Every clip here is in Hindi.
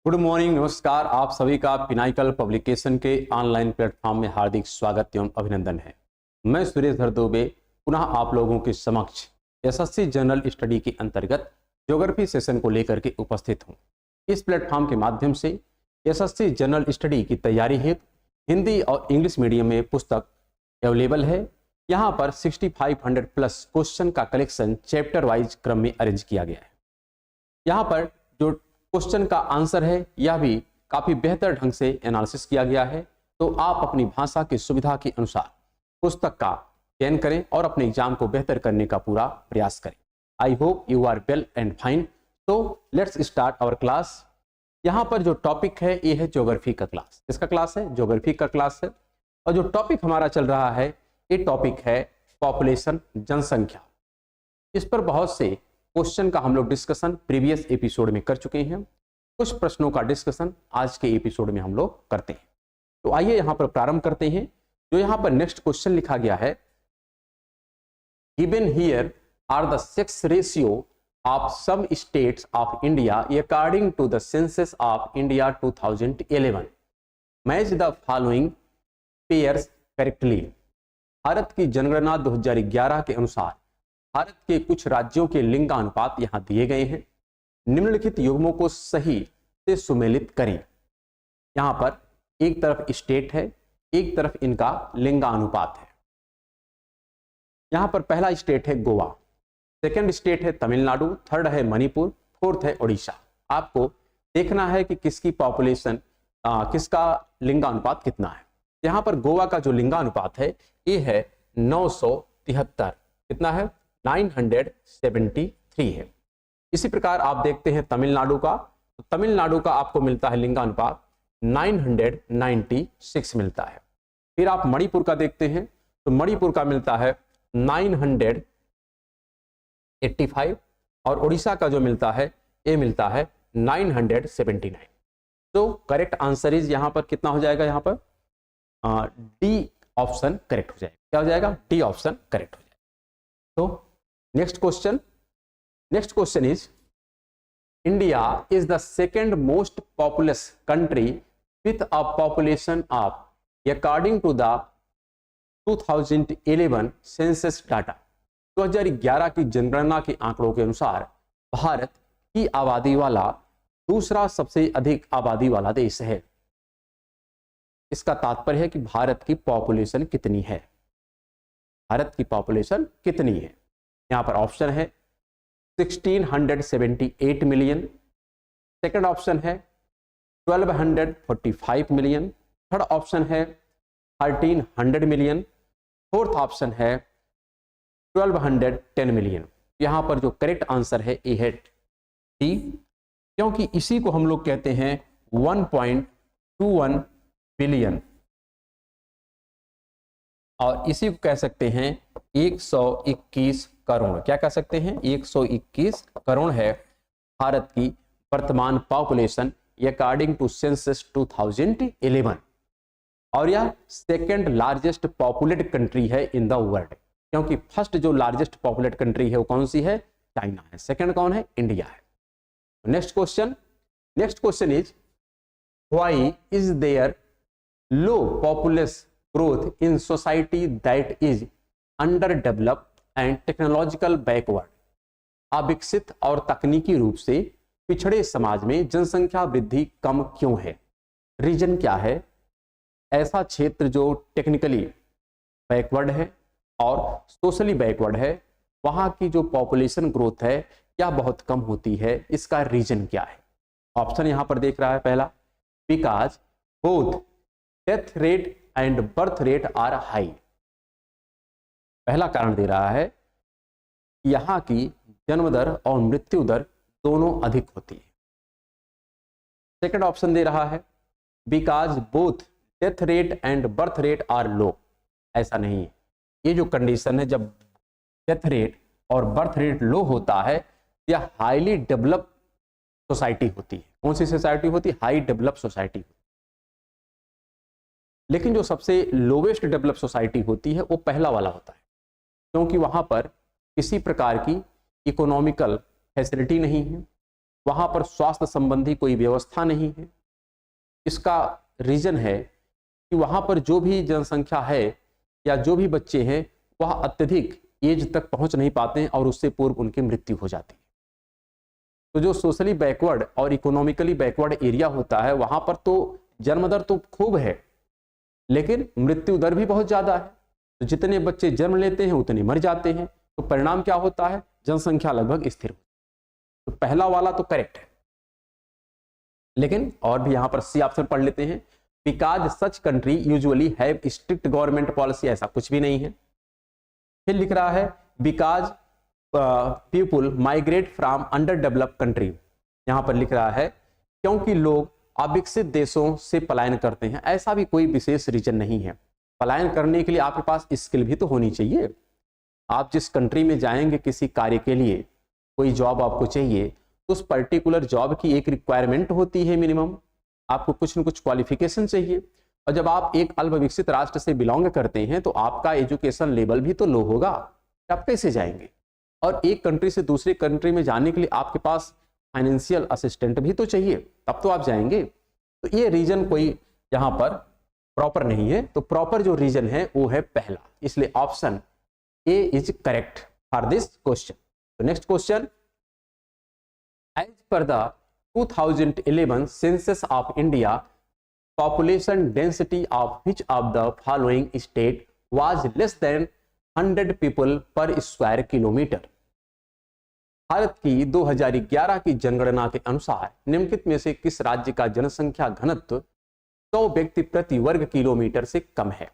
गुड मॉर्निंग, नमस्कार। आप सभी का पिनाइकल पब्लिकेशन के ऑनलाइन प्लेटफॉर्म में हार्दिक स्वागत एवं अभिनंदन है। मैं सुरेश धर दुबे पुनः आप लोगों के समक्ष एसएससी जनरल स्टडी के अंतर्गत ज्योग्राफी सेशन को लेकर के उपस्थित हूं। इस प्लेटफॉर्म के माध्यम से एसएससी जनरल स्टडी की तैयारी हेतु हिंदी और इंग्लिश मीडियम में पुस्तक अवेलेबल है। यहाँ पर 6500 प्लस क्वेश्चन का कलेक्शन चैप्टर वाइज क्रम में अरेंज किया गया है। यहाँ पर जो क्वेश्चन का आंसर है यह भी काफी बेहतर ढंग से एनालिसिस किया गया है, तो आप अपनी भाषा की सुविधा के अनुसार पुस्तक का चयन करें और अपने एग्जाम को बेहतर करने का पूरा प्रयास करें। I hope you are well and fine. तो लेट्स स्टार्ट आवर क्लास। यहाँ पर जो टॉपिक है ये है ज्योग्राफी का क्लास। इसका क्लास है ज्योग्राफी का क्लास है, और जो टॉपिक हमारा चल रहा है ये टॉपिक है पॉपुलेशन, जनसंख्या। इस पर बहुत से क्वेश्चन का हम लोग डिस्कशन प्रीवियस एपिसोड में कर चुके हैं। कुछ प्रश्नों का डिस्कशन आज के एपिसोड में हम लोग करते हैं। तो आइए यहाँ पर प्रारंभ करते हैं। जो यहाँ पर नेक्स्ट क्वेश्चन लिखा गया है, given here are the sex ratio of some states of India according to the census of India 2011। Match the following pairs correctly. Bharat की जनगणना 2011 के अनुसार भारत के कुछ राज्यों के लिंगानुपात यहां दिए गए हैं। निम्नलिखित युग्मों को सही से सुमेलित करें। यहां पर एक तरफ स्टेट है, एक तरफ इनका लिंगानुपात है। यहां पर पहला स्टेट है गोवा, सेकंड स्टेट है तमिलनाडु, थर्ड है मणिपुर, फोर्थ है उड़ीसा। आपको देखना है कि किसकी पॉपुलेशन किसका लिंगानुपात कितना है। यहां पर गोवा का जो लिंगानुपात है ये है 973। कितना है? 973 है। इसी प्रकार आप देखते हैं तमिलनाडु का, तो तमिलनाडु का आपको मिलता है लिंगानुपात 996 मिलता है। फिर आप मणिपुर का देखते हैं तो मणिपुर का मिलता है 985, और उड़ीसा का जो मिलता है ये मिलता है 979। तो करेक्ट आंसर इज यहां पर कितना हो जाएगा? यहां पर डी ऑप्शन करेक्ट हो जाएगा। क्या हो जाएगा? डी ऑप्शन करेक्ट हो जाएगा। तो next question is, India is the second most populous country with a population of according to the 2011 census data. 2011 की जनगणना के आंकड़ों के अनुसार भारत की आबादी वाला दूसरा सबसे अधिक आबादी वाला देश है। इसका तात्पर्य है कि भारत की पॉपुलेशन कितनी है। भारत की पॉपुलेशन कितनी है? यहां पर ऑप्शन है 1678 मिलियन, सेकंड ऑप्शन है 1245 मिलियन, थर्ड ऑप्शन है 1300 मिलियन, फोर्थ ऑप्शन है 1210 मिलियन। यहां पर जो करेक्ट आंसर है ये है डी, क्योंकि इसी को हम लोग कहते हैं 1.21 बिलियन, और इसी को कह सकते हैं 121 करोड़। क्या कह सकते हैं? 121 करोड़ है भारत की वर्तमान पॉपुलेशन अकॉर्डिंग टू सेंसस 2011, और यह सेकंड लार्जेस्ट पॉपुलेटेड कंट्री है इन द वर्ल्ड, क्योंकि फर्स्ट जो लार्जेस्ट पॉपुलेटेड कंट्री है वो कौन सी है? चाइना है। सेकंड कौन है? इंडिया है। Next question is, why is there low populous growth in society that is underdeveloped and technological backward. अविकसित और तकनीकी रूप से पिछड़े समाज में जनसंख्या वृद्धि कम क्यों है? रीजन क्या है? ऐसा क्षेत्र जो टेक्निकली बैकवर्ड है और सोशली बैकवर्ड है, वहां की जो पॉपुलेशन ग्रोथ है क्या बहुत कम होती है? इसका रीजन क्या है? ऑप्शन यहां पर देख रहा है पहला, because both death rate and birth rate are high. पहला कारण दे रहा है यहां की जन्म दर और मृत्यु दर दोनों अधिक होती है। सेकंड ऑप्शन दे रहा है because both death rate and birth rate are low. ऐसा नहीं है, ये जो कंडीशन है जब डेथ रेट और बर्थ रेट लो होता है यह हाईली डेवलप सोसाइटी होती है। कौन सी सोसाइटी होती है? High develop society. लेकिन जो सबसे लोवेस्ट डेवलप सोसाइटी होती है वो पहला वाला होता है, क्योंकि वहां पर किसी प्रकार की इकोनॉमिकल फैसिलिटी नहीं है, वहां पर स्वास्थ्य संबंधी कोई व्यवस्था नहीं है। इसका रीजन है कि वहां पर जो भी जनसंख्या है या जो भी बच्चे हैं वह अत्यधिक एज तक पहुंच नहीं पाते हैं और उससे पूर्व उनकी मृत्यु हो जाती है। तो जो सोशली बैकवर्ड और इकोनॉमिकली बैकवर्ड एरिया होता है वहां पर तो जन्म दर तो खूब है लेकिन मृत्यु दर भी बहुत ज्यादा है। तो जितने बच्चे जन्म लेते हैं उतने मर जाते हैं। तो परिणाम क्या होता है, जनसंख्या लगभग स्थिर हो। तो पहला वाला तो करेक्ट है, लेकिन और भी यहां पर सी ऑप्शन पढ़ लेते हैं। Because such country usually have strict government policy, ऐसा कुछ भी नहीं है। फिर लिख रहा है because people migrate from under developed country, यहां पर लिख रहा है क्योंकि लोग अविकसित देशों से पलायन करते हैं। ऐसा भी कोई विशेष रीजन नहीं है। पलायन करने के लिए आपके पास स्किल भी तो होनी चाहिए। आप जिस कंट्री में जाएंगे किसी कार्य के लिए, कोई जॉब आपको चाहिए, तो उस पर्टिकुलर जॉब की एक रिक्वायरमेंट होती है, मिनिमम आपको कुछ न कुछ क्वालिफिकेशन चाहिए। और जब आप एक अल्प विकसित राष्ट्र से बिलोंग करते हैं तो आपका एजुकेशन लेवल भी तो लो होगा, आप कैसे जाएंगे। और एक कंट्री से दूसरी कंट्री में जाने के लिए आपके पास फाइनेंशियल असिस्टेंट भी तो चाहिए, तब तो आप जाएंगे। तो ये रीजन कोई यहाँ पर प्रॉपर नहीं है। तो प्रॉपर जो रीजन है वो है पहला, इसलिए option A is correct for this question. तो next question, as per the 2011 census of India population density of which of the following state was less than 100 people per square kilometer? Bharat की 2011 की जनगणना के अनुसार निम्नलिखित में से किस राज्य का जनसंख्या घनत्व 100 व्यक्ति प्रति वर्ग किलोमीटर से कम है?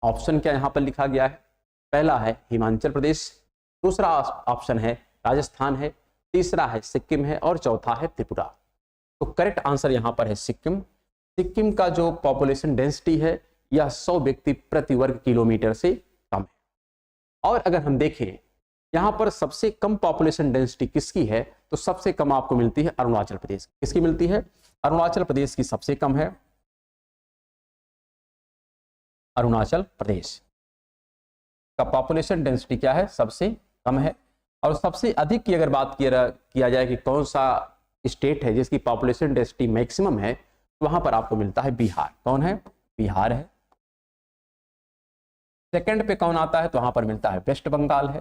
ऑप्शन क्या यहां पर लिखा गया है, पहला है हिमाचल प्रदेश, दूसरा ऑप्शन है राजस्थान है, तीसरा है सिक्किम है और चौथा है त्रिपुरा। तो करेक्ट आंसर यहां पर है सिक्किम। सिक्किम का जो पॉपुलेशन डेंसिटी है यह 100 व्यक्ति प्रति वर्ग किलोमीटर से कम है। और अगर हम देखें यहां पर सबसे कम पॉपुलेशन डेंसिटी किसकी है, तो सबसे कम आपको मिलती है अरुणाचल प्रदेश। किसकी मिलती है? अरुणाचल प्रदेश की सबसे कम है, अरुणाचल प्रदेश का पॉपुलेशन डेंसिटी क्या है, सबसे कम है। और सबसे अधिक की अगर बात किया जाए कि कौन सा स्टेट है जिसकी पॉपुलेशन डेंसिटी मैक्सिमम है, वहां पर आपको मिलता है बिहार। कौन है? बिहार है। सेकंड पे कौन आता है, तो वहां पर मिलता है वेस्ट बंगाल है।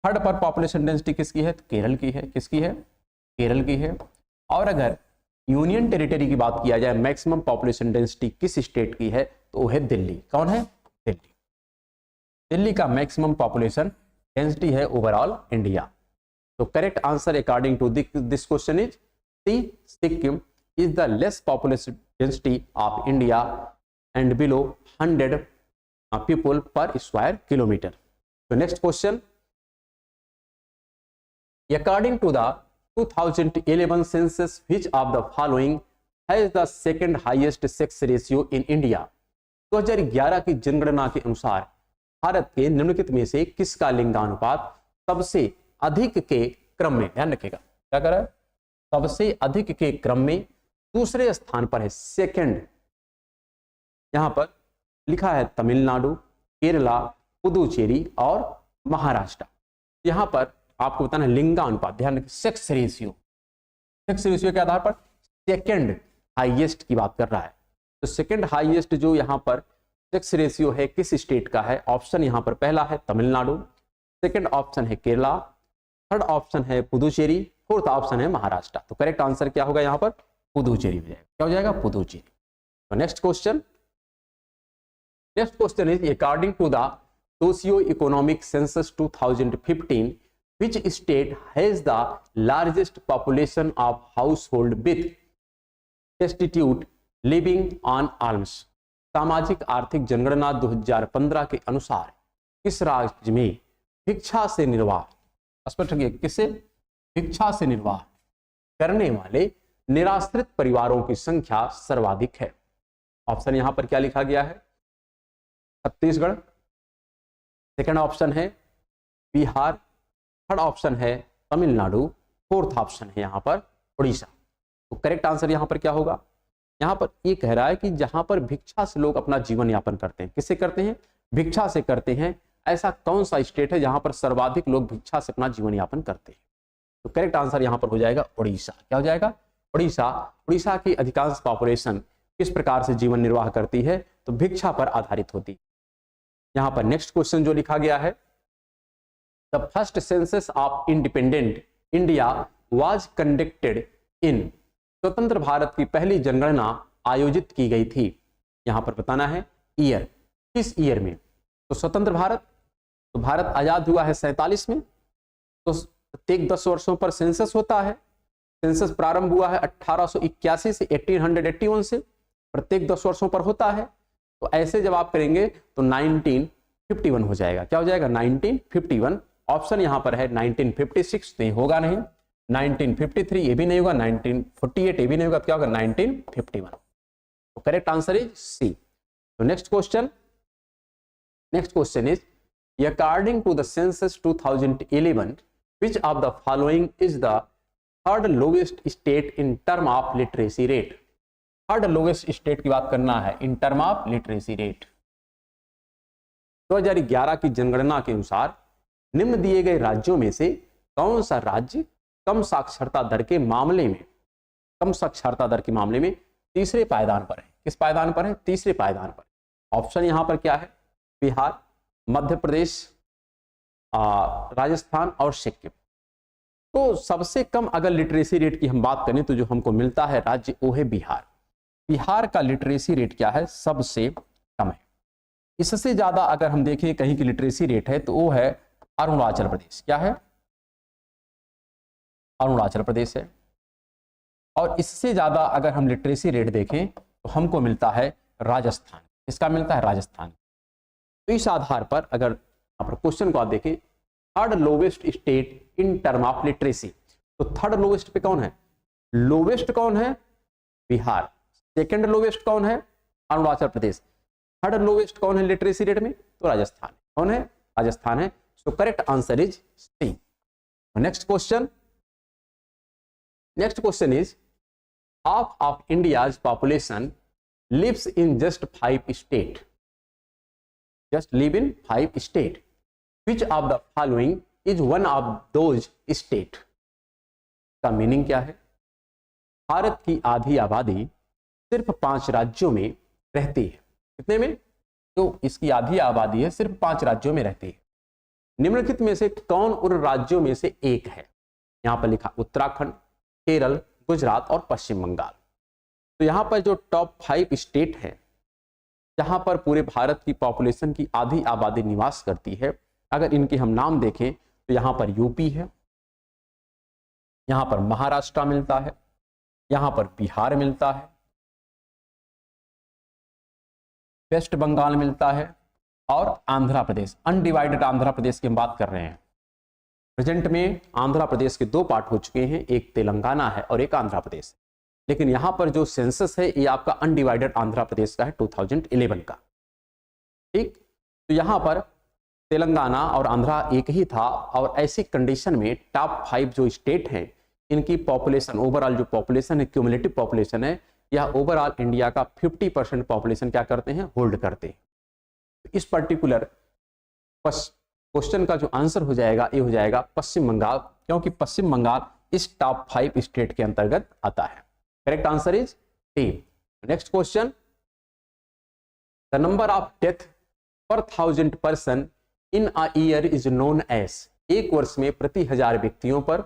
थर्ड पर पॉपुलेशन डेंसिटी किसकी है? तो केरल की है। किसकी है? केरल की है। और अगर यूनियन टेरिटरी की बात किया जाए मैक्सिमम पॉपुलेशन डेंसिटी किस स्टेट की है, तो वो है दिल्ली। कौन है? दिल्ली। दिल्ली का मैक्सिमम पॉपुलेशन डेंसिटी है ओवरऑल इंडिया। तो correct answer according to this question is C, Sikkim is the less population density of India and below 100 people per square kilometer. So next question, according to the 2011 census which of the following has the second highest sex ratio in India? 2011 की जनगणना के अनुसार भारत के निम्नलिखित में से किसका लिंगानुपात सबसे अधिक के क्रम में, ध्यान रखिएगा क्या कर रहा है, सबसे अधिक के क्रम में दूसरे स्थान पर है, सेकंड। यहां पर लिखा है तमिलनाडु, केरला, पुदुचेरी और महाराष्ट्र। यहां पर आपको बताना लिंगानुपात, ध्यान रखिए सेक्स रेशियो, सेक्स रेशियो के आधार पर सेकंड हाईएस्ट की बात कर रहा है। तो सेकंड हाईएस्ट जो यहां पर सेक्स रेशियो है किस स्टेट का है? ऑप्शन यहां पर पहला है तमिलनाडु, सेकंड ऑप्शन है केरला, थर्ड ऑप्शन है पुदुचेरी, फोर्थ ऑप्शन है महाराष्ट्र। तो करेक्ट आंसर क्या होगा यहां पर? पुदुचेरी हो जाएगा। क्या हो जाएगा? पुदुचेरी। तो next question is according to the socio economic census 2015 which state has the largest population of household with destitute living on alms? सामाजिक आर्थिक जनगणना 2015 के अनुसार किस राज्य में भिक्षा से निर्वाह, स्पष्ट रखिए किसे, भिक्षा से निर्वाह करने वाले निराश्रित परिवारों की संख्या सर्वाधिक है? ऑप्शन यहां पर क्या लिखा गया है? छत्तीसगढ़, सेकंड ऑप्शन है बिहार, थर्ड ऑप्शन है तमिलनाडु, फोर्थ ऑप्शन है यहां पर उड़ीसा। तो करेक्ट आंसर यहां पर क्या होगा? यहां पर ये कह रहा है कि जहां पर भिक्षा से लोग अपना जीवन यापन करते हैं, किससे करते हैं? भिक्षा से करते हैं। ऐसा कौन सा स्टेट है जहां पर सर्वाधिक लोग भिक्षा से अपना जीवन यापन करते हैं? तो करेक्ट आंसर यहां पर हो जाएगा उड़ीसा। क्या हो जाएगा? उड़ीसा। उड़ीसा की अधिकांश पॉपुलेशन किस प्रकार से जीवन निर्वाह करती है? तो भिक्षा पर आधारित होती है। यहां पर नेक्स्ट क्वेश्चन जो लिखा गया है, the first census of independent India was conducted in, स्वतंत्र भारत की पहली जनगणना आयोजित की गई थी। यहां पर बताना है ईयर, किस ईयर में? तो स्वतंत्र भारत, तो भारत आजाद हुआ है 47 में, तो प्रत्येक 10 वर्षों पर सेंसस होता है। सेंसस प्रारंभ हुआ है 1881 से 1881 से, प्रत्येक 10 वर्षों पर होता है। तो ऐसे जब आप करेंगे तो 1951 हो जाएगा। क्या हो जाएगा? 1951। ऑप्शन यहां पर है 1956, तो ये होगा नहीं। 1953 ये भी नहीं होगा, 1948 ये भी नहीं होगा, क्या होगा? 1951। तो करेक्ट आंसर इज सी। तो next question is, according to the census 2011 which of the following is the third lowest state in term of literacy rate? Third lowest state की बात करना है in term of literacy rate. 2011 की जनगणना के अनुसार निम्न दिए गए राज्यों में से कौन सा राज्य कम साक्षरता दर के मामले में तीसरे पायदान पर है? किस पायदान पर है? तीसरे पायदान पर। ऑप्शन यहां पर क्या है? बिहार, मध्य प्रदेश, राजस्थान और सिक्किम। तो सबसे कम अगर लिटरेसी रेट की हम बात करें तो जो हमको मिलता है राज्य वो है बिहार। बिहार का लिटरेसी रेट क्या है? सबसे कम है। इससे ज्यादा अगर हम देखें कहीं की लिटरेसी रेट है तो वो है अरुणाचल प्रदेश। क्या है? अरुणाचल प्रदेश है। और इससे ज्यादा अगर हम लिटरेसी रेट देखें तो हमको मिलता है राजस्थान। इसका मिलता है राजस्थान। तो इस आधार पर अगर यहाँ पर क्वेश्चन को आप देखें, third lowest state in term of literacy, तो थर्ड लोवेस्ट पे कौन है? लोवेस्ट कौन है? बिहार। सेकंड लोवेस्ट कौन है? अरुणाचल प्रदेश। थर्ड लोवेस्ट कौन है लिटरेसी रेट में? तो राजस्थान। कौन है? राजस्थान है। So correct answer is C. Next question is, half of India's population lives in just 5 states. Just live in 5 states. Which of the following is one of those states? का मीनिंग क्या है? भारत की आधी आबादी सिर्फ 5 राज्यों में रहती है। कितने में? तो इसकी आधी आबादी है सिर्फ 5 राज्यों में रहती है। निम्नलिखित में से कौन उन राज्यों में से एक है? यहां पर लिखा उत्तराखंड, केरल, गुजरात और पश्चिम बंगाल। तो यहाँ पर जो टॉप 5 स्टेट है जहां पर पूरे भारत की पॉपुलेशन की आधी आबादी निवास करती है, अगर इनके हम नाम देखें तो यहाँ पर यूपी है, यहाँ पर महाराष्ट्र मिलता है, यहाँ पर बिहार मिलता है, वेस्ट बंगाल मिलता है और आंध्र प्रदेश। अनडिवाइडेड आंध्र प्रदेश की हम बात कर रहे हैं। प्रेजेंट में आंध्र प्रदेश के 2 पार्ट हो चुके हैं, एक तेलंगाना है और एक आंध्र प्रदेश। लेकिन यहां पर जो सेंसस है ये आपका अनडिवाइडेड आंध्र प्रदेश का है 2011 का। ठीक, तो यहां पर तेलंगाना और आंध्र एक ही था। और ऐसी कंडीशन में टॉप 5 जो स्टेट हैं इनकी पॉपुलेशन, ओवरऑल जो पॉपुलेशन है, क्यूमुलेटिव पॉपुलेशन है, या ओवरऑल इंडिया का 50% पॉपुलेशन क्या करते हैं? होल्ड करते हैं। तो इस पर्टिकुलर क्वेश्चन का जो आंसर हो जाएगा ये हो जाएगा पश्चिम बंगाल, क्योंकि पश्चिम बंगाल इस टॉप 5 स्टेट के अंतर्गत आता है। Correct answer is D. Next question, the number of death per 1000 person in a year is known as. एक वर्ष में प्रति 1000 व्यक्तियों पर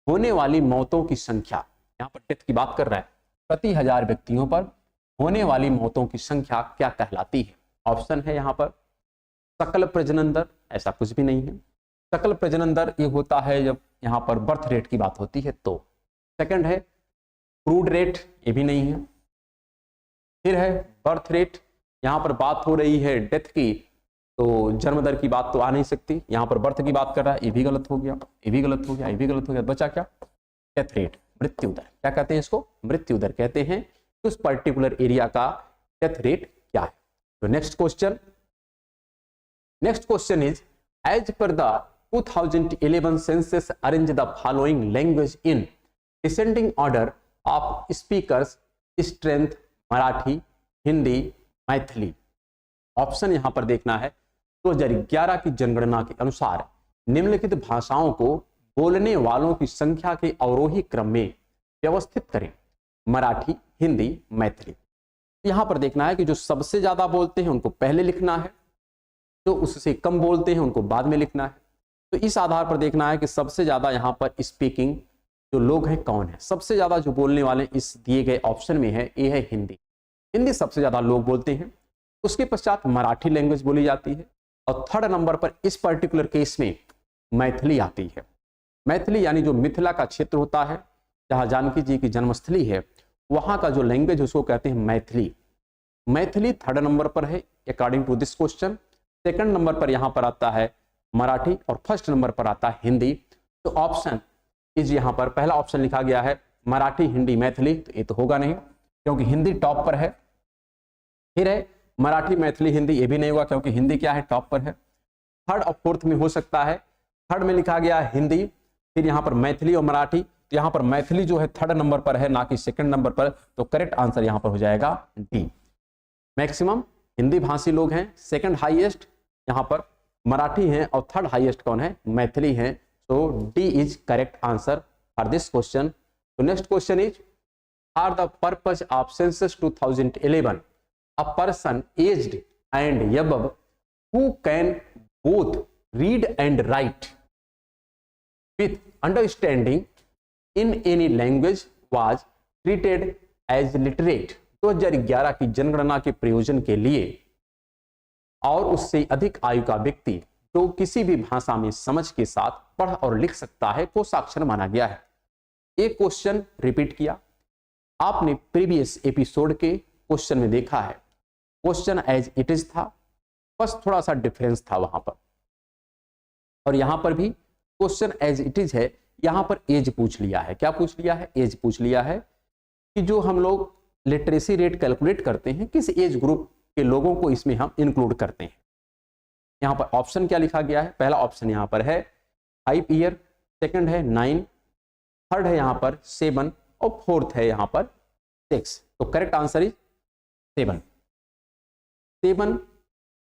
होने वाली मौतों की संख्या, यहां पर डेथ की बात कर रहा है, प्रति 1000 व्यक्तियों पर होने वाली मौतों की संख्या क्या कहलाती है? ऑप्शन है यहां पर सकल प्रजनन दर, ऐसा कुछ भी नहीं है। सकल प्रजनन दर ये होता है जब यहाँ पर बर्थ रेट की बात होती है तो। सेकंड है क्रूड रेट, ये भी नहीं है। फिर है बर्थ रेट, यहाँ पर बात हो रही है डेथ की, तो जन्म दर की बात तो आ नहीं सकती। यहाँ पर बर्थ की बात कर रहा है, ये भी गलत हो गया, ये भी गलत हो गया, ये भी गलत हो गया। बचा क्या? डेथ रेट, मृत्यु दर। क्या कहते हैं इसको? मृत्यु दर कहते हैं। उस पर्टिकुलर एरिया का डेथ रेट क्या है? तो next question is, as per the 2011 census arrange the following language in descending order of speakers strength, Marathi, Hindi, Maithili. Option यहां पर देखना है। 2011 की जनगणना के अनुसार निम्नलिखित भाषाओं को बोलने वालों की संख्या के अवरोही क्रम में व्यवस्थित करें। मराठी, हिंदी, मैथिली। यहां पर देखना है कि जो सबसे ज्यादा बोलते हैं उनको पहले लिखना है, जो उससे कम बोलते हैं उनको बाद में लिखना है। तो इस आधार पर देखना है कि सबसे ज्यादा यहां पर स्पीकिंग जो लोग हैं कौन है। सबसे ज्यादा जो बोलने वाले इस दिए गए ऑप्शन में है, ये है हिंदी। हिंदी सबसे ज्यादा लोग बोलते हैं। उसके पश्चात मराठी लैंग्वेज बोली जाती है और थर्ड नंबर पर इस पर्टिकुलर केस में मैथिली आती है। मैथिली यानी जो मिथिला का क्षेत्र होता है, जहां जानकी जी की जन्मस्थली है, वहां का जो लैंग्वेज उसको कहते हैं मैथिली। मैथिली थर्ड नंबर पर है according to this question. Second number पर यहां पर आता है मराठी और फर्स्ट नंबर पर आता है हिंदी। तो ऑप्शन इज यहां पर पहला ऑप्शन लिखा गया है मराठी, हिंदी, मैथिली। तो ये तो होगा नहीं क्योंकि हिंदी टॉप पर है। फिर है मराठी, मैथिली, हिंदी, ये भी नहीं होगा क्योंकि हिंदी क्या है, टॉप पर है। थर्ड और फोर्थ में हो सकता है। थर्ड में लिखा गया है हिंदी, फिर यहाँ पर मैथिली और मराठी। तो यहाँ पर मैथिली जो है थर्ड नंबर पर है, ना कि सेकंड नंबर पर। तो करेक्ट आंसर यहाँ पर हो जाएगा डी। मैक्सिमम हिंदी भाषी लोग हैं, सेकंड हाईएस्ट यहाँ पर मराठी हैं और थर्ड हाईएस्ट कौन है, मैथिली हैं। तो D is correct answer for this question. तो next question is, for the purpose of census 2011 a person aged and above who can both read and write with understanding in any language was treated as literate। 2011 की जनगणना के प्रयोजन के लिए और उससे अधिक आयु का व्यक्ति जो किसी भी भाषा में समझ के साथ पढ़ और लिख सकता है को साक्षर माना गया है। एक क्वेश्चन रिपीट किया, आपने प्रीवियस एपिसोड के क्वेश्चन में देखा है क्वेश्चन एज इट इज था, बस थोड़ा सा डिफरेंस था वहां पर। और यहां पर भी क्वेश्चन एज इट इज है, यहां पर एज पूछ लिया है। क्या पूछ लिया है, एज पूछ लिया है कि जो हम लोग लिटरेसी रेट कैलकुलेट करते हैं किस एज ग्रुप के लोगों को इसमें हम इंक्लूड करते हैं। यहां पर ऑप्शन क्या लिखा गया है, पहला ऑप्शन यहां पर है 5 ईयर, सेकंड है 9, थर्ड है यहां पर 7 और फोर्थ है यहां पर 6। तो करेक्ट आंसर इज 7। 7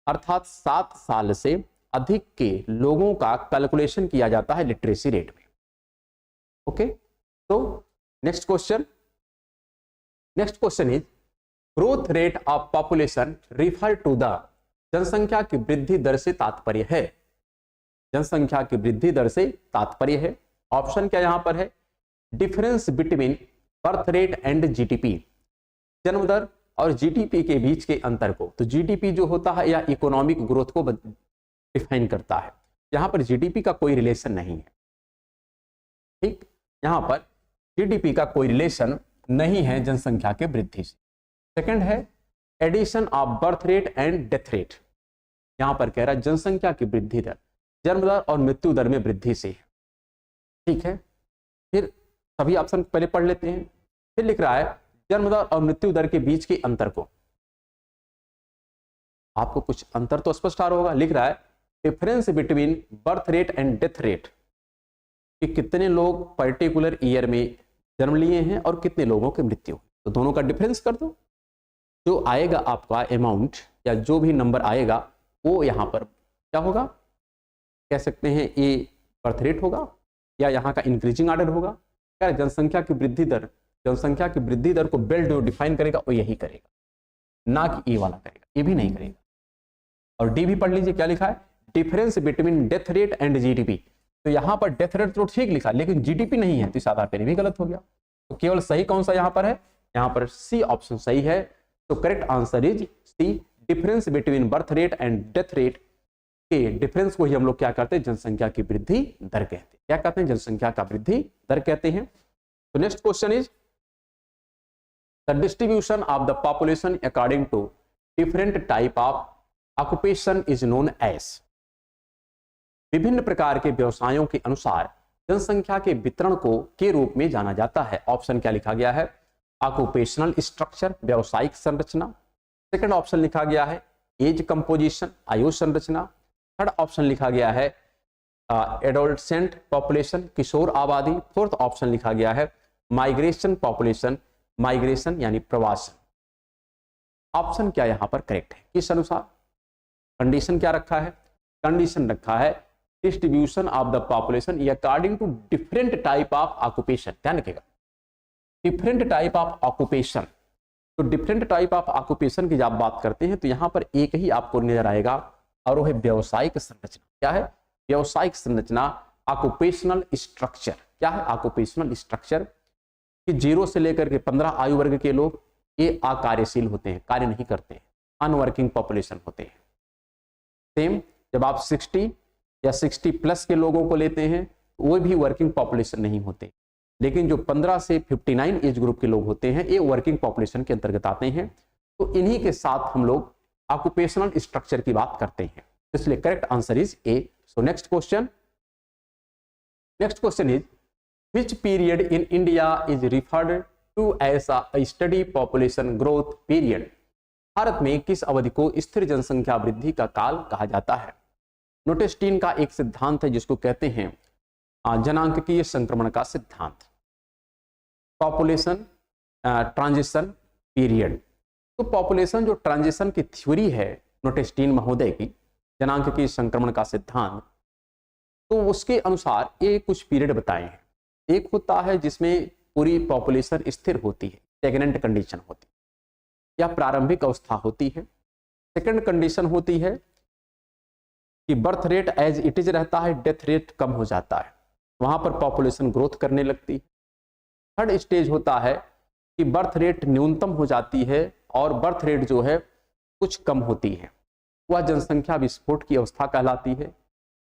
अर्थात 7 साल से अधिक के लोगों का कैलकुलेशन किया जाता है लिटरेसी रेट में। ओके, तो next question is, growth rate of population refer to the, जनसंख्या की वृद्धि दर से तात्पर्य है। जनसंख्या की वृद्धि दर से तात्पर्य है। ऑप्शन क्या यहां पर है, difference between birth rate and GDP, जन्म दर और जीडीपी के बीच के अंतर को। तो जीडीपी जो होता है या इकोनॉमिक ग्रोथ को डिफाइन करता है। यहां पर जीडीपी का कोई रिलेशन नहीं है। ठीक, यहां पर जीडीपी का कोई रिलेशन नहीं है जनसंख्या के वृद्धि से। सेकंड है addition of birth rate and death rate. यहां पर कह रहा है जनसंख्या की वृद्धि दर जन्म दर और मृत्यु दर में वृद्धि से है। ठीक है, फिर सभी ऑप्शन पहले पढ़ लेते हैं। फिर लिख रहा है जन्म दर और मृत्यु दर के बीच के अंतर को। आपको कुछ अंतर तो स्पष्ट आ रहा होगा। लिख रहा है difference between birth rate and death rate, कि कितने लोग पर्टिकुलर ईयर में जन्म लिए हैं और कितने लोगों की मृत्यु। तो दोनों का डिफरेंस कर दो, जो आएगा आपका अमाउंट या जो भी नंबर आएगा वो यहां पर क्या होगा, कह सकते हैं ये बर्थ रेट होगा या यहाँ का इंक्रीजिंग ऑर्डर होगा। क्या जनसंख्या की वृद्धि दर, जनसंख्या की वृद्धि दर को बेल जो डिफाइन करेगा वो यही करेगा, ना कि ए वाला करेगा, ये भी नहीं करेगा। और डी भी पढ़ लीजिए क्या लिखा है, difference between death rate and GDP. तो यहाँ पर डेथ रेट तो ठीक लिखा लेकिन जीडीपी नहीं है, तो इस आधार पर भी गलत हो गया। तो केवल सही कौन सा यहाँ पर है, यहाँ पर सी ऑप्शन सही है। तो correct answer is C, difference between birth rate and death rate के डिफरेंस को ही हम लोग क्या करते हैं, जनसंख्या की वृद्धि दर कहते हैं। क्या कहते हैं, जनसंख्या का वृद्धि दर कहते हैं। तो next question is, the distribution of the population according to different type of occupation is known as. विभिन्न प्रकार के व्यवसायों के अनुसार जनसंख्या के वितरण को के रूप में जाना जाता है। ऑप्शन क्या लिखा गया है, ऑक्यूपेशनल स्ट्रक्चर, व्यावसायिक संरचना। सेकंड ऑप्शन लिखा गया है एज कंपोजिशन, आयु संरचना। थर्ड ऑप्शन लिखा गया है एडोलसेंट पॉपुलेशन, किशोर आबादी। फोर्थ ऑप्शन लिखा गया है माइग्रेशन पॉपुलेशन, माइग्रेशन यानी प्रवासन। ऑप्शन क्या यहां पर करेक्ट है, किस अनुसार, कंडीशन क्या रखा है, कंडीशन रखा है distribution of the population according to different type of occupation. ध्यान रखिएगा, डिफरेंट टाइप ऑफ ऑक्यूपेशन। तो डिफरेंट टाइप ऑफ ऑक्यूपेशन की जब आप बात करते हैं तो यहां पर एक ही आपको नजर आएगा और वो है व्यावसायिक संरचना। क्या है? व्यावसायिक संरचना, ऑक्यूपेशनल स्ट्रक्चर। क्या है? ऑक्यूपेशनल स्ट्रक्चर कि 0 से लेकर के 15 आयु वर्ग के लोग ये अकार्यशील होते हैं, कार्य नहीं करते हैं, अनवर्किंग पॉपुलेशन होते हैं। सेम जब आप 60 या 60 प्लस के लोगों को लेते हैं वो भी वर्किंग पॉपुलेशन नहीं होते, लेकिन जो 15 से 59 एज ग्रुप के लोग होते हैं ये वर्किंग पॉपुलेशन के अंतर्गत आते हैं। तो इन्हीं के साथ हम लोग ऑक्यूपेशनल स्ट्रक्चर की बात करते हैं, इसलिए correct answer is A. So next question is which period in India is referred to as a steady population growth period? Bharat में किस अवधि को स्थिर जनसंख्या वृद्धि का काल कहा जाता है? नोटेस्टीन का एक सिद्धांत है जिसको कहते हैं जनांकीय संक्रमण का सिद्धांत, पॉपुलेशन ट्रांजिशन पीरियड। तो पॉपुलेशन जो ट्रांजिशन की थ्योरी है नोटेस्टीन महोदय की, जनांकीय संक्रमण का सिद्धांत, तो उसके अनुसार ये कुछ पीरियड बताए हैं। एक होता है जिसमें पूरी पॉपुलेशन स्थिर होती है, स्टैग्नेंट कंडीशन होती है या प्रारंभिक अवस्था होती है। सेकंड कंडीशन होती है कि birth rate as it is रहता है, डेथ रेट कम हो जाता है, वहां पर पॉपुलेशन ग्रोथ करने लगती है। थर्ड स्टेज होता है कि बर्थ रेट न्यूनतम हो जाती है और बर्थ रेट जो है कुछ कम होती है, वह जनसंख्या विस्फोट की अवस्था कहलाती है।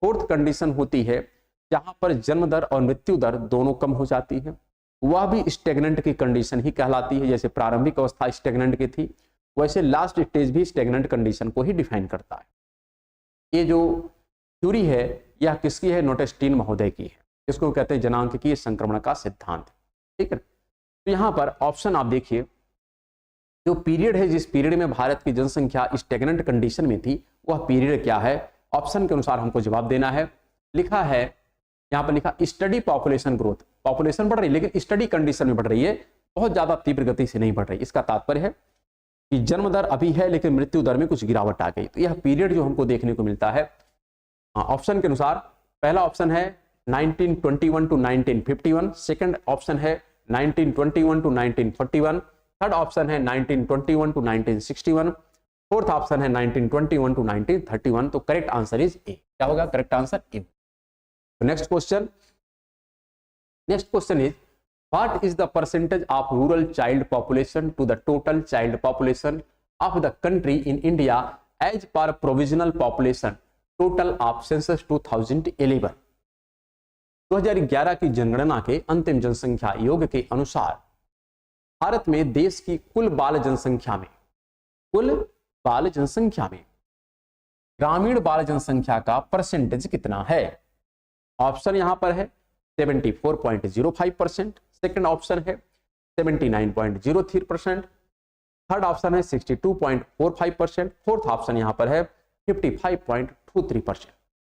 फोर्थ कंडीशन होती है जहां पर जन्म दर और मृत्यु दर दोनों कम हो जाती है, वह भी स्टेगनेंट की कंडीशन ही कहलाती है। जैसे प्रारंभिक अवस्था स्टेगनेंट की थी, वैसे लास्ट स्टेज भी स्टेगनेंट कंडीशन को ही डिफाइन करता है। ये जो थ्योरी है यह किसकी है? नोटेस्टीन महोदय की है, इसको कहते हैं जनांकीय संक्रमण का सिद्धांत। ठीक है, तो यहाँ पर ऑप्शन आप देखिए, जो पीरियड है जिस पीरियड में भारत की जनसंख्या स्टेगनेंट कंडीशन में थी वह पीरियड क्या है? ऑप्शन के अनुसार हमको जवाब देना है। लिखा है यहाँ पर, लिखा स्टडी पॉपुलेशन ग्रोथ। पॉपुलेशन बढ़ रही है लेकिन स्टडी कंडीशन में बढ़ रही है, बहुत ज्यादा तीव्र गति से नहीं बढ़ रही। इसका तात्पर्य है कि जन्म दर अभी है लेकिन मृत्यु दर में कुछ गिरावट आ गई। तो यह पीरियड जो हमको देखने को मिलता है ऑप्शन के अनुसार, पहला ऑप्शन है 1921 टू 1951, सेकंड ऑप्शन है 1921 टू 1941, थर्ड ऑप्शन है 1921 टू 1961, फोर्थ ऑप्शन है 1921 टू 1931। तो करेक्ट आंसर इज ए। क्या होगा? Correct answer A. Next question is what is the percentage of rural child population to the total child population of the country in India as per provisional population total of census 2011। 2011 की जनगणना के अंतिम जनसंख्या योग के अनुसार भारत में देश की कुल बाल जनसंख्या में ग्रामीण बाल जनसंख्या का परसेंटेज कितना है? ऑप्शन यहां पर है 74.05%, सेकंड ऑप्शन है 79.03%, थर्ड ऑप्शन है 62.45%, फोर्थ ऑप्शन यहां पर है 55.23%।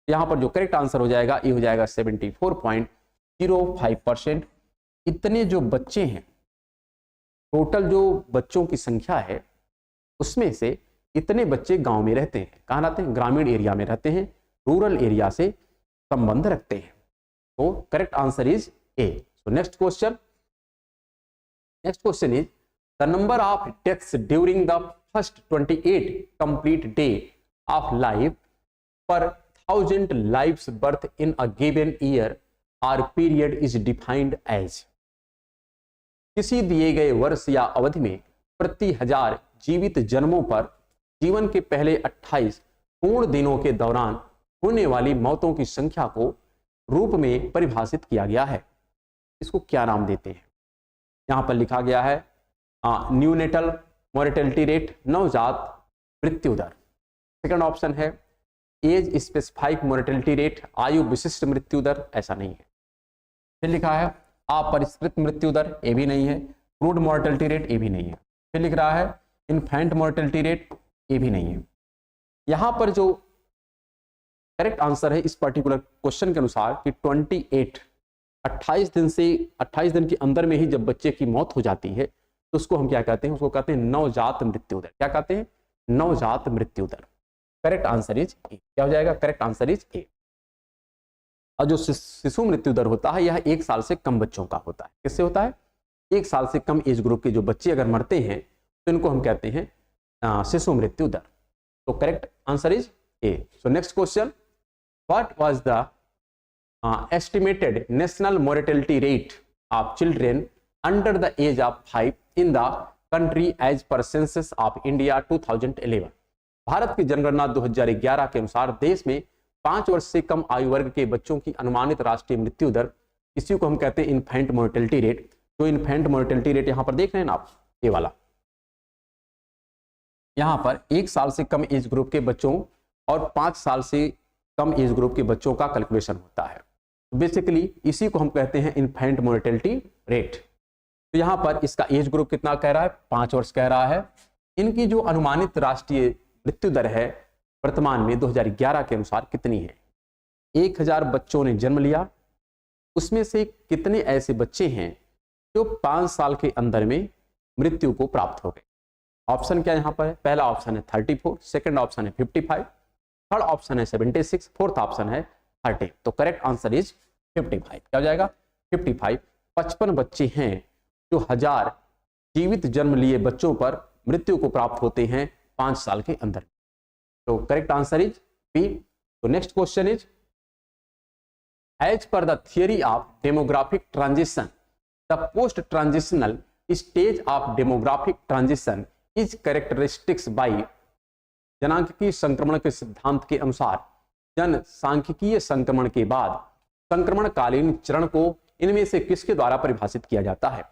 यहां पर जो करेक्ट आंसर हो जाएगा ये हो जाएगा 74.05%। इतने जो बच्चे हैं, टोटल जो बच्चों की संख्या है उसमें से इतने बच्चे गांव में रहते हैं। कहां रहते हैं? ग्रामीण एरिया में रहते हैं, रूरल एरिया से संबंध रखते हैं। तो correct answer is A. So next question is the number of deaths during the first 28 complete day of life पर 1000 lives birth in a given year और पीरियड इज डिफाइंड एज। किसी दिए गए वर्ष या अवधि में प्रति 1000 जीवित जन्मों पर जीवन के पहले 28 पूर्ण दिनों के दौरान होने वाली मौतों की संख्या को रूप में परिभाषित किया गया है। इसको क्या नाम देते हैं? यहां पर लिखा गया है न्यूनेटल मोर्टेलिटी रेट, नवजात मृत्यु दर। सेकंड ऑप्शन है एज स्पेसिफाइक मोर्टेलिटी रेट, आयु विशिष्ट मृत्यु दर, ऐसा नहीं है। फिर लिखा है अपरिष्कृत मृत्यु दर, ये भी नहीं है। क्रूड मोर्टेलिटी रेट, ये भी नहीं है। फिर लिख रहा है इन्फेंट मोर्टेलिटी रेट, ये भी नहीं है। यहां पर जो करेक्ट आंसर है इस पर्टिकुलर क्वेश्चन के अनुसार कि 28 दिन के अंदर में ही जब बच्चे की मौत हो जाती है तो उसको हम क्या कहते हैं? उसको कहते हैं नवजात मृत्यु दर। क्या कहते हैं? नवजात मृत्यु दर। Correct answer is A. क्या हो जाएगा? Correct answer is A. और जो शिशु मृत्यु दर होता है यह 1 साल से कम बच्चों का होता है। किससे होता है? 1 साल से कम एज ग्रुप के जो बच्चे अगर मरते हैं तो इनको हम कहते हैं शिशु मृत्यु दर। तो correct answer is A. So next question, what was the estimated national mortality rate of children under the age of 5 in the country as per census of India 2011? भारत की जनगणना 2011 के अनुसार देश में 5 वर्ष से कम आयु वर्ग के बच्चों की अनुमानित राष्ट्रीय मृत्यु दर, इसी को हम कहते हैं इन्फेंट मोर्टेलिटी रेट। तो इन्फेंट मोर्टेलिटी रेट यहां पर देख रहे हैं ना आप, ये वाला, यहां पर 1 साल से कम एज ग्रुप के बच्चों और 5 साल से कम एज ग्रुप के बच्चों का कैलकुलेशन होता है। बेसिकली इसी को हम कहते हैं इन्फेंट मोर्टेलिटी रेट। तो यहां पर इसका एज ग्रुप कितना कह रहा है? 5 वर्ष कह रहा है। इनकी जो अनुमानित राष्ट्रीय मृत्यु दर है वर्तमान में 2011 के अनुसार कितनी है? 1000 बच्चों ने जन्म लिया, उसमें से कितने ऐसे बच्चे हैं जो 5 साल के अंदर में मृत्यु को प्राप्त हो गए? ऑप्शन क्या यहाँ पर है? पहला ऑप्शन है 34, सेकंड ऑप्शन है 55, थर्ड ऑप्शन है 76, फोर्थ ऑप्शन है 30। तो करेक्ट आंसर इज 55। क्या हो जाएगा? 55। 55 बच्चे हैं जो 1000 जीवित जन्म लिए बच्चों पर मृत्यु को प्राप्त होते हैं 5 साल के अंदर। तो करेक्ट आंसर इज बी। तो next question is, as per the theory of demographic transition the post transitional stage of demographic transition is characteristics by, जनांकीय संक्रमण के सिद्धांत के अनुसार जनसांख्यिकीय संक्रमण के बाद संक्रमणकालीन चरण को इनमें से किसके द्वारा परिभाषित किया जाता है?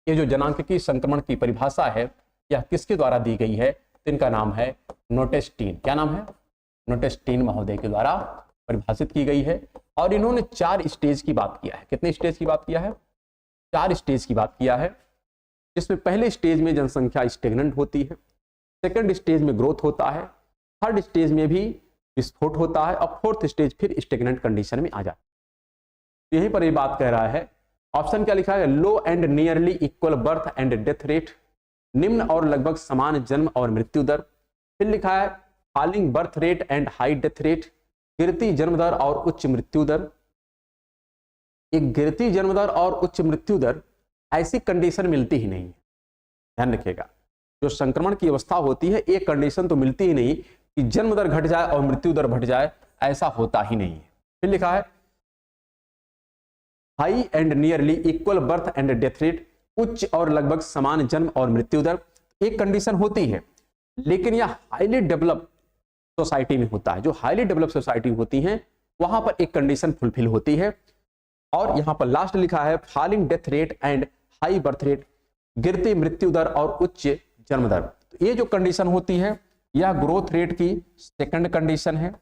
ये जो जनांकीय संक्रमण की परिभाषा है यह किसके द्वारा दी गई है? तो इनका नाम है नोटेस्टीन। क्या नाम है? नोटेस्टीन महोदय के द्वारा परिभाषित की गई है। और इन्होंने 4 स्टेज की बात किया है। कितने स्टेज की बात किया है? 4 स्टेज की बात किया है, जिसमें पहले स्टेज में जनसंख्या स्टेगनेंट होती है, सेकंड स्टेज में ग्रोथ होता है, थर्ड स्टेज में भी विस्फोट होता है और फोर्थ स्टेज फिर स्टेगनेंट कंडीशन में आ जाता है। यहीं पर ये बात कह रहा है। ऑप्शन क्या लिखा है? Low and nearly equal birth and death rate, निम्न और लगभग समान जन्म और मृत्यु दर। फिर लिखा है falling birth rate and high death rate, गिरती जन्म दर और उच्च मृत्यु दर। एक गिरती जन्म दर और उच्च मृत्यु दर ऐसी कंडीशन मिलती ही नहीं है, ध्यान रखिएगा। जो संक्रमण की अवस्था होती है एक कंडीशन तो मिलती ही नहीं कि जन्म दर घट जाए और मृत्यु दर बढ़ जाए, ऐसा होता ही नहीं है। फिर लिखा है high and nearly equal birth and death rate, उच्च और लगभग समान जन्म और मृत्यु दर। एक कंडीशन होती है, लेकिन यह हाईली डेवलप सोसाइटी में होता है। जो हाईली डेवलप सोसाइटी होती हैं वहां पर एक कंडीशन फुलफिल होती है। और यहां पर लास्ट लिखा है falling death rate and high birth rate, गिरती मृत्यु दर और उच्च जन्म दर। तो ये जो कंडीशन होती है यह ग्रोथ रेट की सेकंड कंडीशन है,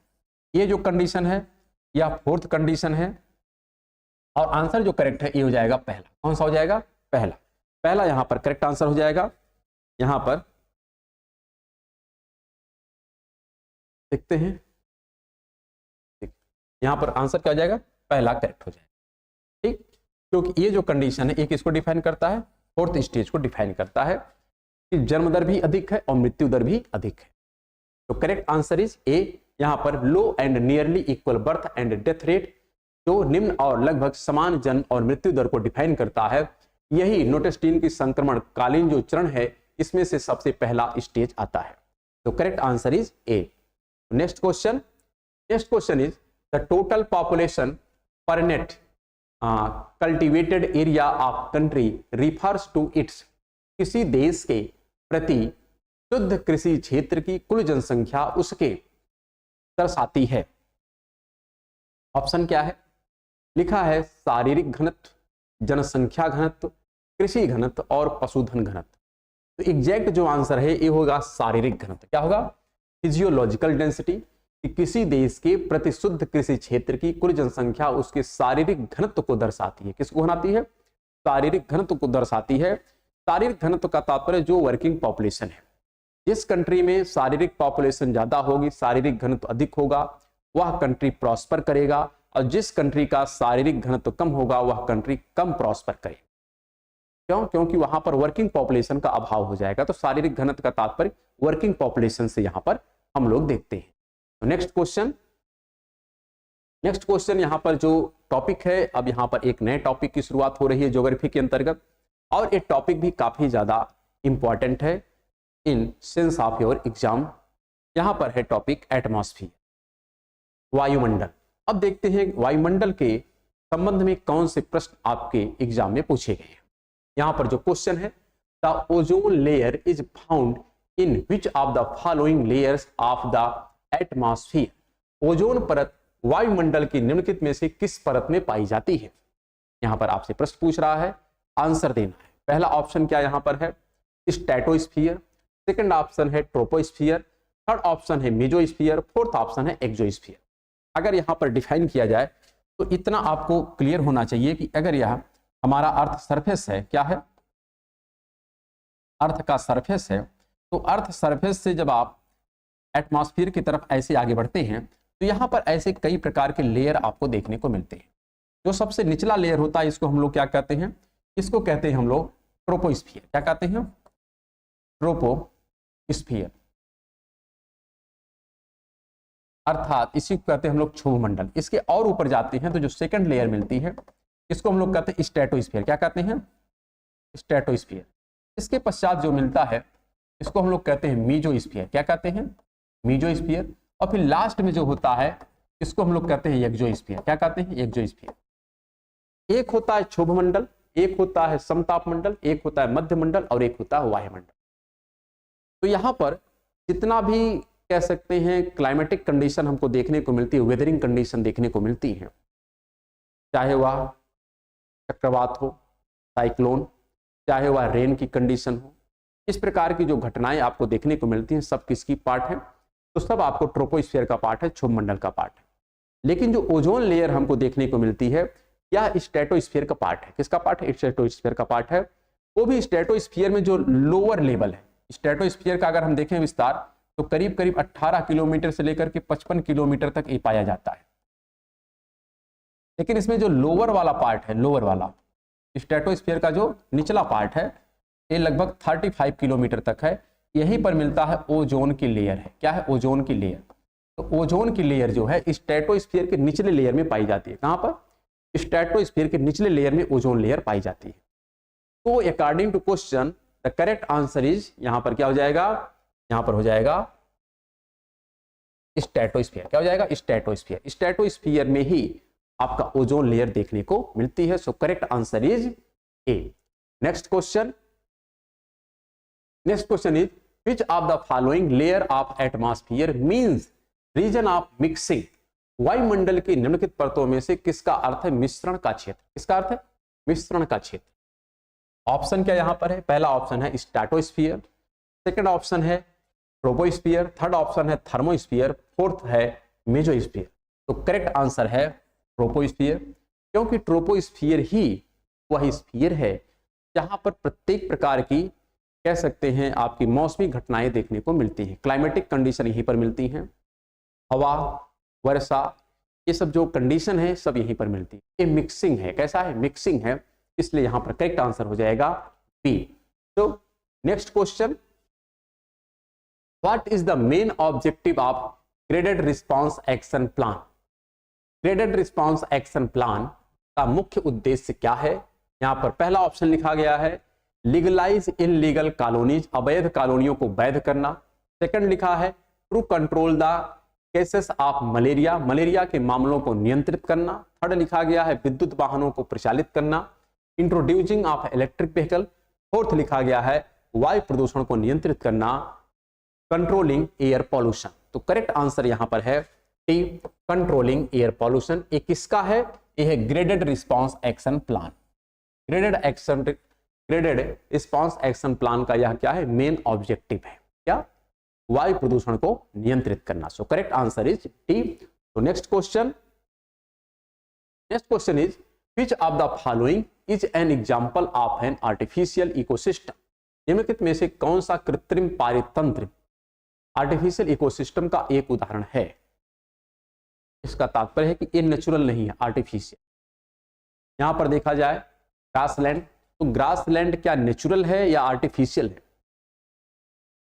ये जो कंडीशन है यह फोर्थ कंडीशन है। और आंसर जो करेक्ट है ये हो जाएगा पहला। कौन सा हो जाएगा? पहला। पहला यहां पर करेक्ट आंसर हो जाएगा। यहां पर देखते हैं, यहां पर आंसर क्या हो जाएगा? पहला करेक्ट हो जाएगा। ठीक, क्योंकि ये जो कंडीशन है एक इसको डिफाइन करता है, फोर्थ स्टेज को डिफाइन करता है कि जन्म दर भी अधिक है और मृत्यु दर भी अधिक है। तो करेक्ट आंसर इज ए। यहां पर low and nearly equal birth and death rate, जो निम्न और लगभग समान जन्म और मृत्यु दर को डिफाइन करता है, यही नोटेस्टीन की संक्रमण कालीन जो चरण है इसमें से सबसे पहला स्टेज आता है। तो correct answer is A. Next question is the total population per net cultivated area of country refers to its, किसी देश के प्रति शुद्ध कृषि क्षेत्र की कुल जनसंख्या उसके दर्शाती है। ऑप्शन क्या है? लिखा है शारीरिक घनत्व, जनसंख्या घनत्व, कृषि घनत्व और पशुधन घनत्व। तो एग्जैक्ट जो आंसर है ये होगा शारीरिक घनत्व। क्या होगा? फिजियोलॉजिकल डेंसिटी, कि किसी देश के प्रति शुद्ध कृषि क्षेत्र की कुल जनसंख्या उसके शारीरिक घनत्व को दर्शाती है। किसको बनाती है? शारीरिक घनत्व को दर्शाती है। शारीरिक घनत्व का तात्पर्य जो वर्किंग पॉपुलेशन है। जिस कंट्री में शारीरिक पॉपुलेशन ज्यादा होगी, शारीरिक घनत्व अधिक होगा, वह कंट्री प्रॉस्पर करेगा, और जिस कंट्री का शारीरिक घनत्व कम होगा वह कंट्री कम प्रॉस्पर करेगा। क्यों? क्योंकि वहां पर वर्किंग पॉपुलेशन का अभाव हो जाएगा। तो शारीरिक घनत्व का तात्पर्य वर्किंग पॉपुलेशन से यहां पर हम लोग देखते हैं। तो नेक्स्ट क्वेश्चन, नेक्स्ट क्वेश्चन यहाँ पर जो टॉपिक है, अब यहाँ पर एक नए टॉपिक की शुरुआत हो रही है ज्योग्राफी के अंतर्गत, और ये टॉपिक भी काफी ज्यादा इंपॉर्टेंट है in sense of your exam. यहाँ पर है टॉपिक एटमॉस्फेयर, वायुमंडल। अब देखते हैं वायुमंडल के संबंध में कौन से प्रश्न आपके एग्जाम में पूछे गए हैं। यहाँ पर जो क्वेश्चन है, the ozone layer is found in which of the following layers of the atmosphere. Ozone परत वायुमंडल की निम्नलिखित में से किस परत में पाई जाती है। यहाँ पर आपसे प्रश्न पूछ रहा है, आंसर देना है। पहला ऑप्शन क्या यहाँ पर है, स्ट्रेटोस्फीयर, सेकंड ऑप्शन है ट्रोपोस्फीयर, थर्ड ऑप्शन है मेसोस्फीयर, फोर्थ ऑप्शन है एक्सोस्फीयर। अगर यहाँ पर डिफाइन किया जाए तो इतना आपको क्लियर होना चाहिए कि अगर यह हमारा अर्थ सरफेस है, क्या है, अर्थ का सरफेस है, तो अर्थ सरफेस से जब आप एटमॉस्फेयर की तरफ ऐसे आगे बढ़ते हैं तो यहाँ पर ऐसे कई प्रकार के लेयर आपको देखने को मिलते हैं। जो सबसे निचला लेयर होता है इसको हम लोग क्या कहते हैं, इसको कहते हैं हम लोग ट्रोपोस्फीयर। क्या कहते हैं, ट्रोपोस्फीयर, अर्थात इसी को कहते हैं हम लोग क्षोभ मंडल। इसके और ऊपर जाते हैं तो जो सेकंड लेयर मिलती है इसको हम लोग कहते हैं स्ट्रेटोस्फीयर। क्या कहते हैं, स्ट्रेटोस्फीयर। इसके पश्चात जो मिलता है इसको हम लोग कहते हैं मेसोस्फीयर। क्या कहते हैं, मेसोस्फीयर। और फिर लास्ट में जो होता है इसको हम लोग कहते हैं एक्सोस्फीयर। क्या कहते हैं, एक्सोस्फीयर। एक होता है क्षोभ मंडल, एक होता है समताप मंडल, एक होता है मध्य मंडल और एक होता है वायुमंडल। तो यहाँ पर जितना भी कह सकते हैं क्लाइमेटिक कंडीशन हमको देखने को मिलती है, वेदरिंग कंडीशन देखने को मिलती है, चाहे वह चक्रवात हो, साइक्लोन, चाहे वह रेन की कंडीशन हो, इस प्रकार की जो घटनाएं आपको देखने को मिलती हैं सब किसकी पार्ट है, तो सब आपको ट्रोपोस्फीयर का पार्ट है, क्षोभ मंडल का पार्ट है। लेकिन जो ओजोन लेयर हमको देखने को मिलती है यह स्ट्रेटोस्फीयर का पार्ट है। किसका पार्ट है, स्ट्रेटोस्फीयर का पार्ट है। वो भी स्ट्रेटोस्फीयर में जो लोअर लेवल है, स्ट्रेटोस्फीयर का अगर हम देखें विस्तार तो करीब करीब 18 किलोमीटर से लेकर के 55 किलोमीटर तक ये पाया जाता है। लेकिन इसमें जो लोअर वाला पार्ट है, लोअर वाला स्ट्रेटोस्फीयर का जो निचला पार्ट है ये लगभग 35 किलोमीटर तक है। यहीं पर मिलता है ओजोन की लेयर है। क्या है, ओजोन की लेयर। तो ओजोन की लेयर जो है स्ट्रेटोस्फीयर के निचले लेयर में पाई जाती है। कहां पर, स्ट्रेटोस्फीयर के निचले लेयर में ओजोन लेयर पाई जाती है। तो according to question the correct answer is, यहां पर क्या हो जाएगा, यहां पर हो जाएगा स्ट्रेटोस्फीयर। क्या हो जाएगा, स्ट्रेटोस्फीयर। स्ट्रेटोस्फीयर में ही आपका ओजोन लेयर देखने को मिलती है। So correct answer is A. Next question, next question is which of the following layer of atmosphere means region of mixing. वायुमंडल की निम्नलिखित परतों में से किसका अर्थ है मिश्रण का क्षेत्र। किसका अर्थ है, मिश्रण का क्षेत्र। ऑप्शन क्या यहां पर है, पहला ऑप्शन है स्ट्रेटोस्फीयर, सेकंड ऑप्शन है ट्रोपोस्फीयर, थर्ड ऑप्शन है थर्मोस्फीयर, फोर्थ है मेसोस्फीयर। तो करेक्ट आंसर है ट्रोपोस्फीयर, क्योंकि ट्रोपोस्फीयर ही वह स्फीयर है जहां पर प्रत्येक प्रकार की कह सकते हैं आपकी मौसमी घटनाएं देखने को मिलती हैं। क्लाइमेटिक कंडीशन यहीं पर मिलती हैं, हवा, वर्षा, ये सब जो कंडीशन है सब यहीं पर मिलती है। ये मिक्सिंग है, कैसा है, मिक्सिंग है, इसलिए यहां पर करेक्ट आंसर हो जाएगा बी। तो next question, what is the main objective of graded response action plan. Graded response action plan का मुख्य उद्देश्य क्या है। यहां पर पहला ऑप्शन लिखा गया है लीगलाइज इनलीगल कॉलोनीज, अवैध कॉलोनियों को वैध करना। सेकंड लिखा है to control the cases of malaria, malaria के मामलों को नियंत्रित करना। थर्ड लिखा गया है विद्युत वाहनों को प्रचालित करना, introducing of electric vehicle. Fourth लिखा गया है वायु प्रदूषण को नियंत्रित करना, कंट्रोलिंग एयर पॉल्यूशन। तो करेक्ट आंसर यहां पर है टी, कंट्रोलिंग एयर पॉल्यूशन। ये किसका है, ये है graded response action plan. Graded response action plan का यह क्या है, मेन ऑब्जेक्टिव है, क्या, वायु प्रदूषण को नियंत्रित करना। So correct answer is T. तो next question is which of the following is an example of an artificial ecosystem. निम्नलिखित में से कौन सा कृत्रिम पारितंत्र आर्टिफिशियल इकोसिस्टम का एक उदाहरण है। इसका तात्पर्य है कि ये नेचुरल नहीं है, आर्टिफिशियल। यहां पर देखा जाए ग्रासलैंड, तो ग्रासलैंड क्या नेचुरल है या आर्टिफिशियल है,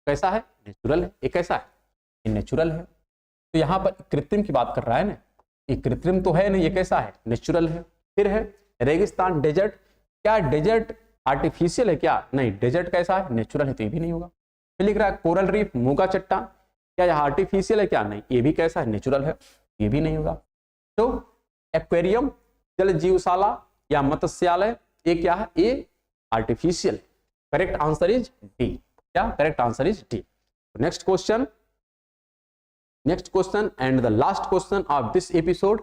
कैसा है, नेचुरल है। ये कैसा है, ये नेचुरल है। तो यहां पर कृत्रिम की बात कर रहा है ना, ये कृत्रिम तो है नहीं, ये कैसा है, नेचुरल है। फिर है रेगिस्तान, डेजर्ट, क्या डेजर्ट आर्टिफिशियल है क्या, नहीं, डेजर्ट कैसा है, नेचुरल है, तो ये भी नहीं होगा। फिर लिख रहा है कोरल रीफ, मूंगा चट्टान, क्या यह आर्टिफिशियल है क्या, नहीं, ये भी कैसा है, नेचुरल है, ये भी नहीं होगा। तो एक्वेरियम, जल जीवशाला या मत्स्यालय, ये क्या है, ये artificial. Correct answer is D. क्या correct answer is D. Next question and the last question of this episode,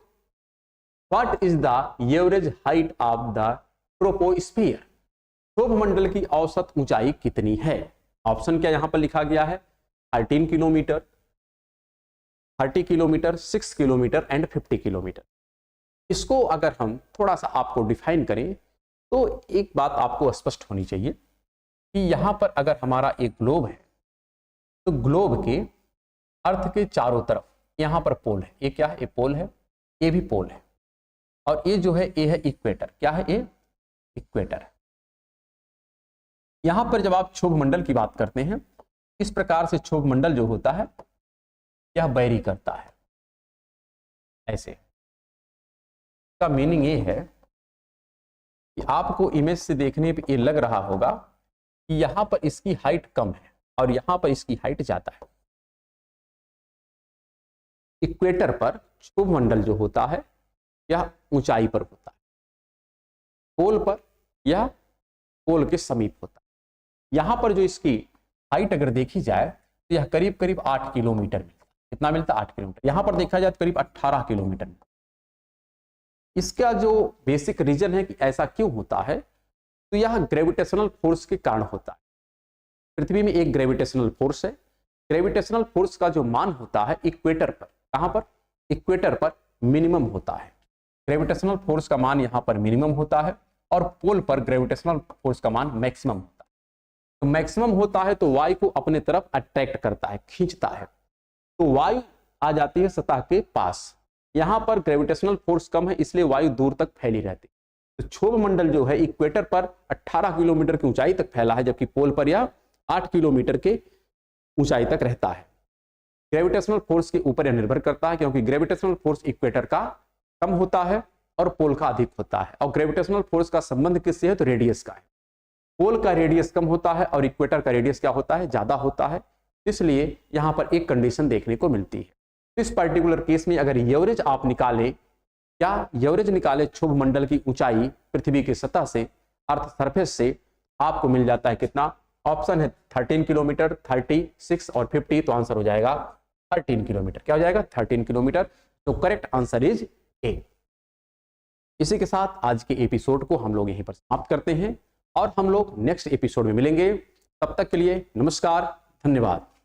what is the average height of the troposphere? क्षोभमंडल की औसत ऊंचाई कितनी है? ऑप्शन क्या यहां पर लिखा गया है, 13 kilometre, 30 kilometre, 6 kilometre and 50 kilometre. इसको अगर हम थोड़ा सा आपको डिफाइन करें तो एक बात आपको स्पष्ट होनी चाहिए कि यहां पर अगर हमारा एक ग्लोब है तो ग्लोब के अर्थ के चारों तरफ यहां पर पोल है, ये क्या है, ये पोल है, ये भी पोल है, और ये जो है ये है इक्वेटर। क्या है, ये इक्वेटर है। यहां पर जब आप क्षोभमंडल की बात करते हैं, इस प्रकार से क्षोभमंडल जो होता है यह बैरी करता है ऐसे। का मीनिंग ये है कि आपको इमेज से देखने पे ये लग रहा होगा कि यहां पर इसकी हाइट कम है और यहां पर इसकी हाइट ज्यादा है। इक्वेटर पर क्षोभमंडल जो होता है यह ऊंचाई पर होता है, पोल पर यह पोल के समीप होता है। यहां पर जो इसकी हाइट अगर देखी जाए तो यह करीब करीब 8 किलोमीटर मिलता है। कितना मिलता है, 8 किलोमीटर। यहां पर देखा जाए तो करीब 18 किलोमीटर मिलता है। इसका जो बेसिक रीजन है कि ऐसा क्यों होता है, तो यह ग्रेविटेशनल फोर्स के कारण होता है। पृथ्वी में एक ग्रेविटेशनल फोर्स है, ग्रेविटेशनल फोर्स का जो मान होता है इक्वेटर पर, कहां पर, इक्वेटर पर मिनिमम होता है। ग्रेविटेशनल फोर्स का मान यहां पर मिनिमम होता है और पोल पर ग्रेविटेशनल फोर्स का मान मैक्सिमम होता है। तो मैक्सिमम होता है तो वायु को अपने तरफ अट्रैक्ट करता है, खींचता है, तो वायु आ जाती है सतह के पास। यहां पर ग्रेविटेशनल फोर्स कम है इसलिए वायु दूर तक फैली रहती है। तो क्षोभमंडल जो है इक्वेटर पर 18 किलोमीटर की ऊंचाई तक फैला है, जबकि पोल पर यह 8 किलोमीटर के ऊंचाई तक रहता है। ग्रेविटेशनल फोर्स के ऊपर यह निर्भर करता है, क्योंकि ग्रेविटेशनल फोर्स इक्वेटर का कम होता है और पोल का अधिक होता है। और ग्रेविटेशनल फोर्स का संबंध किससे है, तो रेडियस का है। पोल का रेडियस कम होता है और इक्वेटर का रेडियस क्या होता है, ज्यादा होता है। इसलिए यहां पर एक कंडीशन देखने को मिलती है। इस पर्टिकुलर केस में अगर एवरेज आप निकाले, क्या एवरेज निकाले क्षोभमंडल की ऊंचाई पृथ्वी की सतह से, अर्थ सरफेस से, आपको मिल जाता है कितना, ऑप्शन है 13 किलोमीटर, 36 और 50, तो आंसर हो जाएगा 13 किलोमीटर। क्या हो जाएगा, 13 किलोमीटर। तो करेक्ट आंसर इज ए। इसी के साथ आज के एपिसोड को हम लोग यहीं पर समाप्त करते हैं और हम लोग नेक्स्ट एपिसोड में मिलेंगे। तब तक के लिए नमस्कार, धन्यवाद।